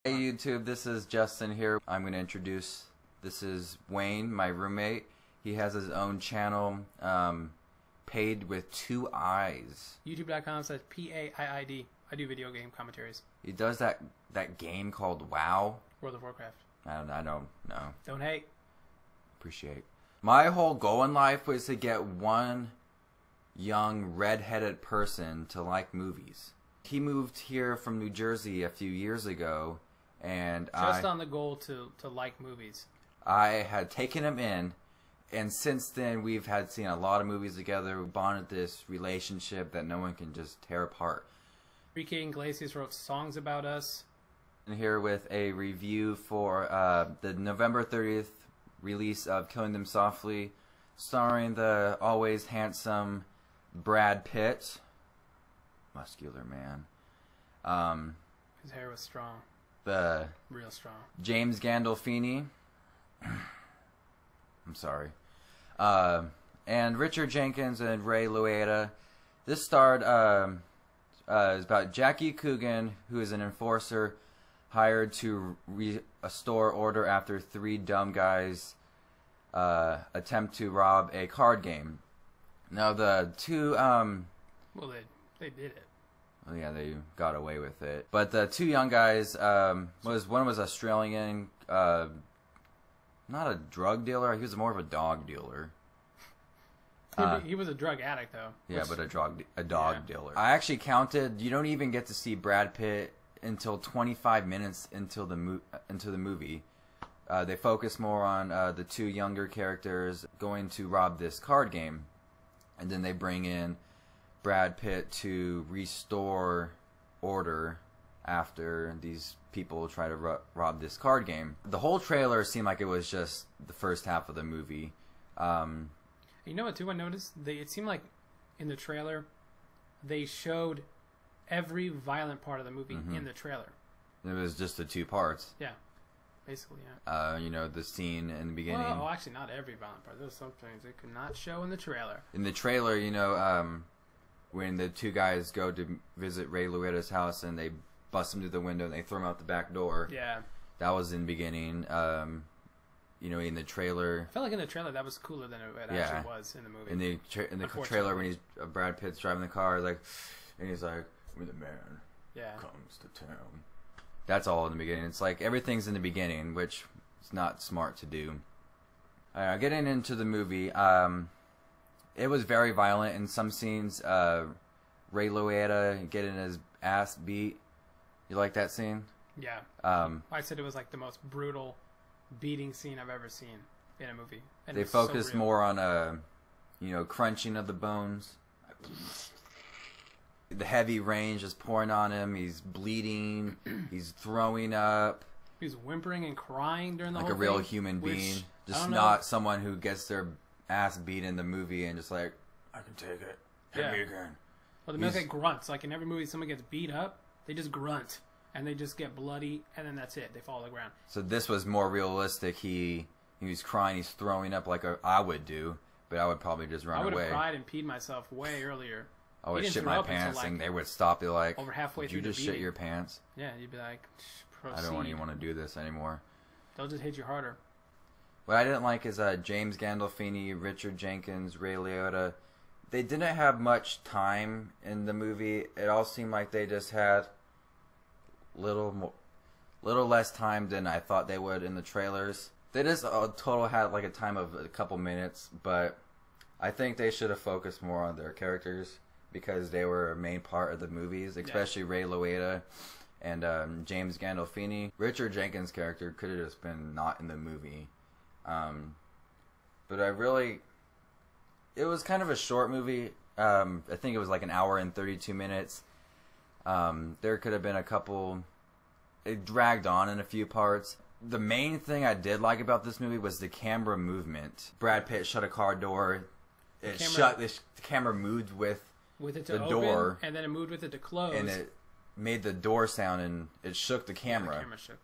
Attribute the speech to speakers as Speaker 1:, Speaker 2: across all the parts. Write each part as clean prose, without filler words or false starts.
Speaker 1: Hey YouTube, this is Justin here. I'm going to introduce, this is Wayne, my roommate. He has his own channel, Paiid with 2 I's.
Speaker 2: YouTube.com/PAIID. I do video game commentaries.
Speaker 1: He does that game called WoW.
Speaker 2: World of Warcraft.
Speaker 1: I don't know.
Speaker 2: Don't hate.
Speaker 1: Appreciate. My whole goal in life was to get one young red-headed person to like movies. He moved here from New Jersey a few years ago, and
Speaker 2: Just on the goal to like movies.
Speaker 1: I had taken him in, and since then we've had seen a lot of movies together. We bonded this relationship that no one can just tear apart.
Speaker 2: Enrique Iglesias wrote songs about us.
Speaker 1: And here with a review for the November 30th release of Killing Them Softly, starring the always handsome Brad Pitt. Muscular man.
Speaker 2: His hair was strong.
Speaker 1: Real
Speaker 2: strong.
Speaker 1: James Gandolfini. I'm sorry. And Richard Jenkins and Ray Liotta. This starred is about Jackie Coogan, who is an enforcer hired to restore order after 3 dumb guys attempt to rob a card game. Now the two
Speaker 2: well, they did it.
Speaker 1: Well, yeah, they got away with it. But the 2 young guys, one was Australian, not a drug dealer. He was more of a dog dealer.
Speaker 2: He was a drug addict, though.
Speaker 1: Yeah, but a dog dealer. I actually counted. You don't even get to see Brad Pitt until 25 minutes into the movie. They focus more on the 2 younger characters going to rob this card game, and then they bring in Brad Pitt to restore order after these people try to rob this card game. The whole trailer seemed like it was just the first half of the movie.
Speaker 2: You know what, too, I noticed? It seemed like in the trailer, they showed every violent part of the movie in the trailer.
Speaker 1: It was just the 2 parts.
Speaker 2: Yeah, basically, yeah.
Speaker 1: You know, the scene in the beginning.
Speaker 2: Well, actually, not every violent part. There's some things they could not show in the trailer.
Speaker 1: In the trailer, you know, when the 2 guys go to visit Ray Liotta's house and they bust him through the window and they throw him out the back door.
Speaker 2: Yeah.
Speaker 1: That was in the beginning. You know, in the trailer.
Speaker 2: I felt like in the trailer that was cooler than it actually was in the movie.
Speaker 1: In the trailer when Brad Pitt's driving the car, and he's like, "When the man comes to town." That's all in the beginning. It's like everything's in the beginning, which is not smart to do. Getting into the movie, it was very violent in some scenes. Ray Liotta getting his ass beat. You like that scene?
Speaker 2: Yeah. I said it was like the most brutal beating scene I've ever seen in a movie. And
Speaker 1: they focused more on you know, crunching of the bones. The heavy rain just pouring on him. He's bleeding. He's throwing up.
Speaker 2: He's whimpering and crying during the whole
Speaker 1: thing. Like a real human being. Just not someone who gets their ass beat in the movie and just like, I can take it. Hit me again.
Speaker 2: Well, they make like grunts. Like in every movie someone gets beat up, they just grunt. And they just get bloody, and then that's it. They fall to the ground.
Speaker 1: So this was more realistic. He was crying. He's throwing up like I would do, but I would probably just run away.
Speaker 2: I would have cried and peed myself way earlier.
Speaker 1: I would shit my pants, and they would stop. Be like,
Speaker 2: over halfway through
Speaker 1: you just shit your pants?
Speaker 2: Yeah, you'd be like, proceed.
Speaker 1: I don't even want to do this anymore.
Speaker 2: They'll just hit you harder.
Speaker 1: What I didn't like is James Gandolfini, Richard Jenkins, Ray Liotta. They didn't have much time in the movie. It all seemed like they just had little less time than I thought they would in the trailers. They just total had like a time of a couple minutes, but I think they should have focused more on their characters because they were a main part of the movies, especially Ray Liotta and James Gandolfini. Richard Jenkins' character could have just been not in the movie, but it was kind of a short movie. I think it was like an hour and 32 minutes. There could have been a couple. It dragged on in a few parts. The main thing I did like about this movie was the camera movement. Brad Pitt shut a car door. The camera moved with
Speaker 2: it to
Speaker 1: the
Speaker 2: open,
Speaker 1: door,
Speaker 2: and then it moved with it to close,
Speaker 1: and it made the door sound, and it shook the camera.
Speaker 2: Yeah, the camera shook.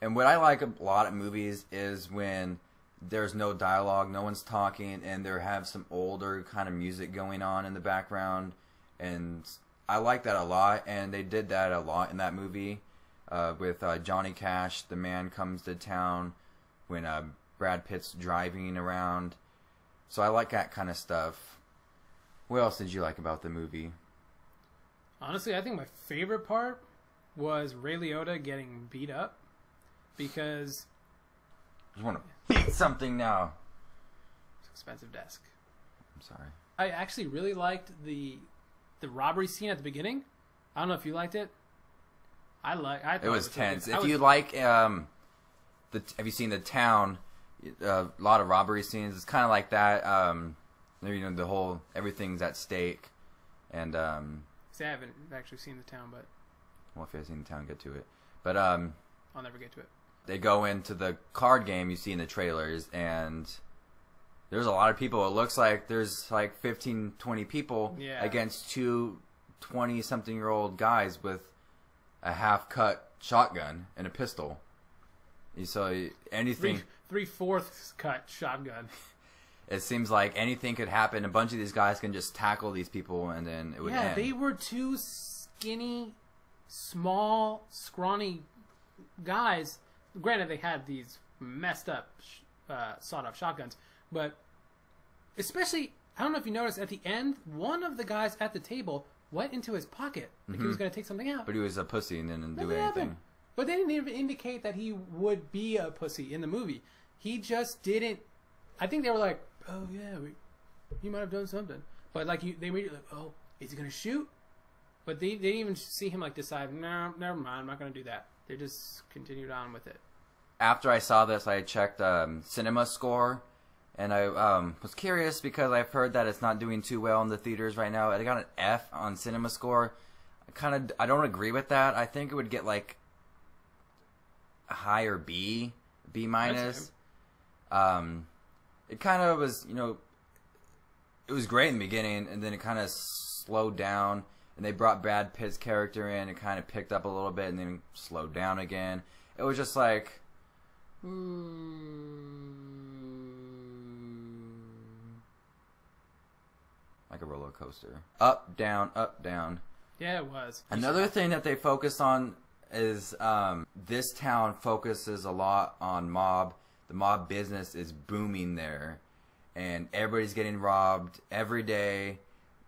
Speaker 1: And what I like a lot of movies is when there's no dialogue, no one's talking, and they have some older kind of music going on in the background, and I like that a lot, and they did that a lot in that movie. with Johnny Cash. The man comes to town when Brad Pitt's driving around. So I like that kind of stuff. What else did you like about the movie?
Speaker 2: Honestly, I think my favorite part was Ray Liotta getting beat up because
Speaker 1: I just want to beat something now.
Speaker 2: it's an expensive desk.
Speaker 1: I'm sorry.
Speaker 2: I actually really liked the robbery scene at the beginning. I don't know if you liked it. I thought
Speaker 1: it was tense.
Speaker 2: Really
Speaker 1: if you like, have you seen The Town? A lot of robbery scenes. It's kind of like that. You know, the whole everything's at stake, and
Speaker 2: see, I haven't actually seen The Town, but
Speaker 1: well, if you haven't seen The Town, get to it. But
Speaker 2: I'll never get to it.
Speaker 1: They go into the card game you see in the trailers, and there's a lot of people. It looks like there's like 15, 20 people against two 20-something-year-old guys with a half-cut shotgun and a pistol. You saw anything...
Speaker 2: Three-fourths cut shotgun.
Speaker 1: It seems like anything could happen. A bunch of these guys can just tackle these people, and then it would end.
Speaker 2: Yeah, they were two skinny, small, scrawny guys. Granted, they had these messed up, sawed-off shotguns, but especially, I don't know if you noticed, at the end, one of the guys at the table went into his pocket like he was going to take something out.
Speaker 1: But he was a pussy and didn't do anything.
Speaker 2: Happened. But they didn't even indicate that he would be a pussy in the movie. He just didn't. I think they were like, "Oh yeah, he might have done something." But like, they made it like, "Oh, is he gonna shoot?" But they didn't even see him like decide, "No, never mind, I'm not gonna do that." They just continued on with it.
Speaker 1: After I saw this, I checked Cinemascore, and I was curious because I've heard that it's not doing too well in the theaters right now. I got an F on Cinemascore. I don't agree with that. I think it would get like a higher B minus. It kind of was, it was great in the beginning, and then it kind of slowed down, and they brought Brad Pitt's character in. It kind of picked up a little bit, and then slowed down again. It was just like, like a roller coaster. Up, down, up, down.
Speaker 2: Yeah, it was.
Speaker 1: Another thing that they focused on is this town focuses a lot on mob. The mob business is booming there, and everybody's getting robbed every day.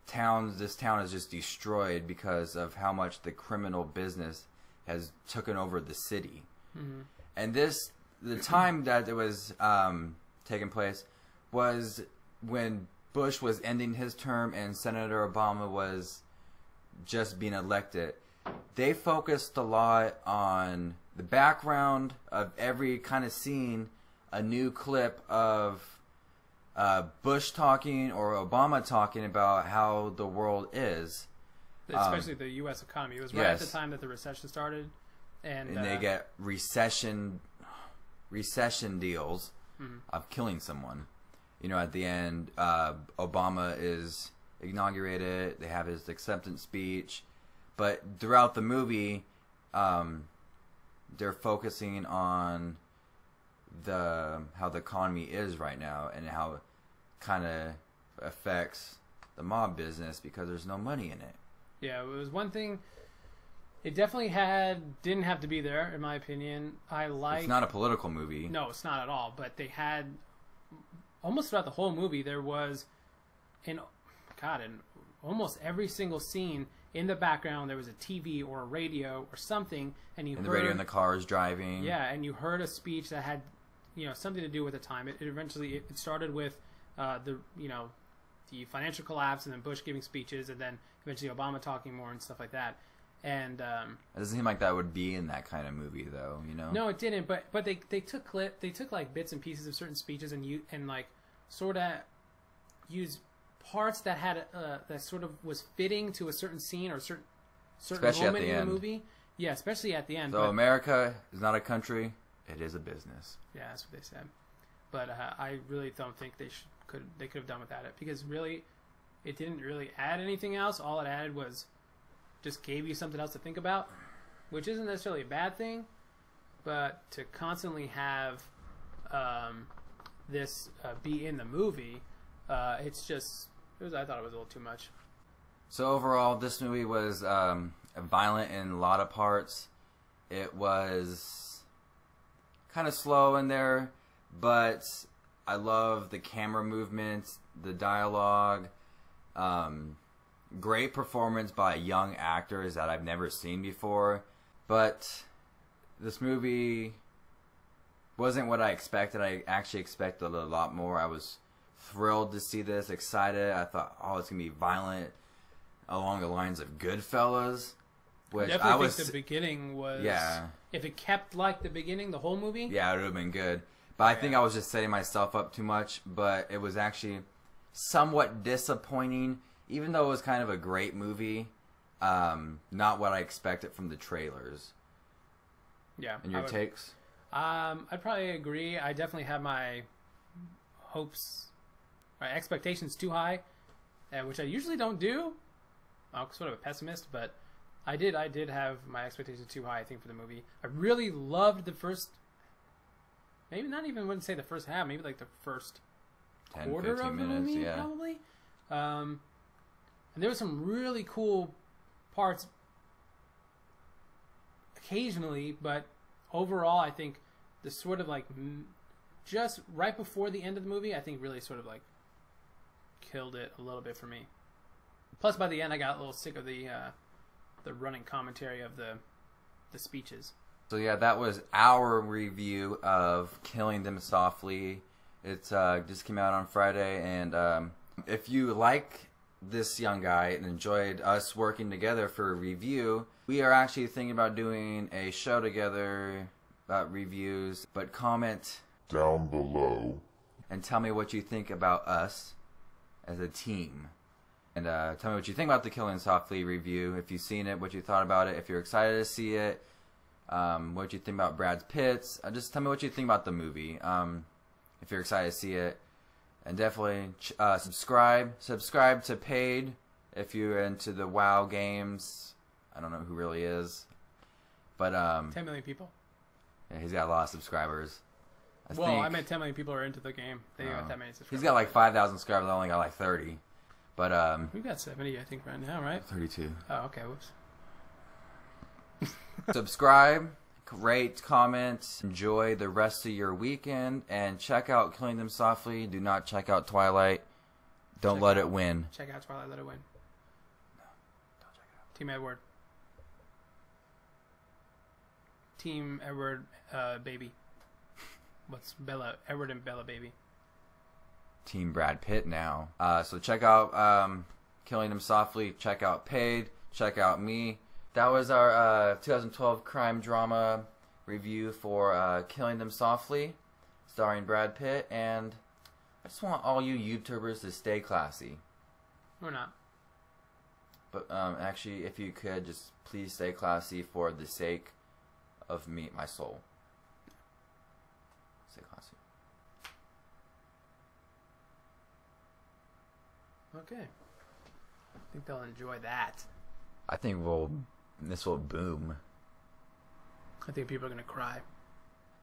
Speaker 1: This town is just destroyed because of how much the criminal business has taken over the city. Mm-hmm. And the time that it was taking place was when Bush was ending his term and Senator Obama was just being elected. They focused a lot on the background of every kind of scene, a new clip of Bush talking or Obama talking about how the world is.
Speaker 2: Especially the U.S. economy. It was right at the time that the recession started. And
Speaker 1: they get recession deals of killing someone. At the end, Obama is inaugurated. They have his acceptance speech. But throughout the movie, they're focusing on how the economy is right now and how it kind of affects the mob business because there's no money in it.
Speaker 2: Yeah, it was one thing. It definitely didn't have to be there, in my opinion. It's
Speaker 1: not a political movie.
Speaker 2: No, it's not at all. But they had almost throughout the whole movie there was, in almost every single scene in the background there was a TV or a radio or something, and the radio in
Speaker 1: the car is driving.
Speaker 2: Yeah, and you heard a speech that had something to do with the time. It started with the financial collapse, and then Bush giving speeches, and then eventually Obama talking more and stuff like that. And
Speaker 1: it doesn't seem like that would be in that kind of movie, though.
Speaker 2: No, it didn't. But they took like bits and pieces of certain speeches and like sort of used parts that had that sort of was fitting to a certain scene or certain
Speaker 1: especially
Speaker 2: moment
Speaker 1: at the
Speaker 2: in
Speaker 1: end.
Speaker 2: the movie. Yeah, especially at the end.
Speaker 1: So America is not a country; it is a business.
Speaker 2: Yeah, that's what they said. But I really don't think they could have done without it, because really, it didn't really add anything else. All it added was just gave you something else to think about, which isn't necessarily a bad thing, but to constantly have this be in the movie, I thought it was a little too much.
Speaker 1: So overall, this movie was violent in a lot of parts. It was kind of slow in there, but I love the camera movement, the dialogue. Great performance by young actors that I've never seen before. But this movie wasn't what I expected. I actually expected a lot more. I was thrilled to see this, excited. I thought, oh, it's going to be violent along the lines of Goodfellas. Which
Speaker 2: I definitely think the beginning was...
Speaker 1: Yeah.
Speaker 2: If it kept like the beginning, the whole movie...
Speaker 1: Yeah, it would have been good. But I think I was just setting myself up too much. But it was actually somewhat disappointing, even though it was kind of a great movie. Not what I expected from the trailers.
Speaker 2: Yeah.
Speaker 1: And your takes?
Speaker 2: I'd probably agree. I definitely had my hopes, my expectations too high, which I usually don't do. I'm sort of a pessimist, but I did have my expectations too high, I think, for the movie. I really loved the first, maybe not even wouldn't say the first half, maybe like the first
Speaker 1: 10,
Speaker 2: quarter of the
Speaker 1: minutes,
Speaker 2: movie,
Speaker 1: yeah.
Speaker 2: probably. And there were some really cool parts occasionally, but overall, I think the sort of like just right before the end of the movie, I think really sort of like killed it a little bit for me. Plus, by the end, I got a little sick of the running commentary of the speeches.
Speaker 1: So yeah, that was our review of Killing Them Softly. It just came out on Friday, and if you like this young guy and enjoyed us working together for a review, we are actually thinking about doing a show together about reviews. But comment
Speaker 3: down below
Speaker 1: and tell me what you think about us as a team. And tell me what you think about the Killing Softly review. If you've seen it, what you thought about it. If you're excited to see it, what you think about Brad Pitt's. Just tell me what you think about the movie. If you're excited to see it. And definitely subscribe. Subscribe to Paiid if you're into the WoW games. I don't know who really is. But
Speaker 2: 10 million people.
Speaker 1: Yeah, he's got a lot of subscribers.
Speaker 2: I meant 10 million people are into the game. They got that many subscribers.
Speaker 1: He's got like 5,000 subscribers. I only got like 30. But
Speaker 2: we've got 70, I think, right now, right?
Speaker 1: 32.
Speaker 2: Oh, okay. Whoops.
Speaker 1: Subscribe, rate, comment, enjoy the rest of your weekend, and check out Killing Them Softly. Do not check out Twilight. Don't let it win.
Speaker 2: Check out Twilight, let it win.
Speaker 1: No, don't check it out.
Speaker 2: Team Edward. Team Edward, baby. What's Bella? Edward and Bella, baby.
Speaker 1: Team Brad Pitt now. So check out Killing Them Softly. Check out Paiid. Check out me. That was our 2012 crime drama review for Killing Them Softly, starring Brad Pitt. And I just want all you YouTubers to stay classy.
Speaker 2: Or not.
Speaker 1: But actually, if you could, just please stay classy for the sake of me, my soul. Stay classy.
Speaker 2: Okay. I think they'll enjoy that.
Speaker 1: I think this will boom.
Speaker 2: I think people are going to cry.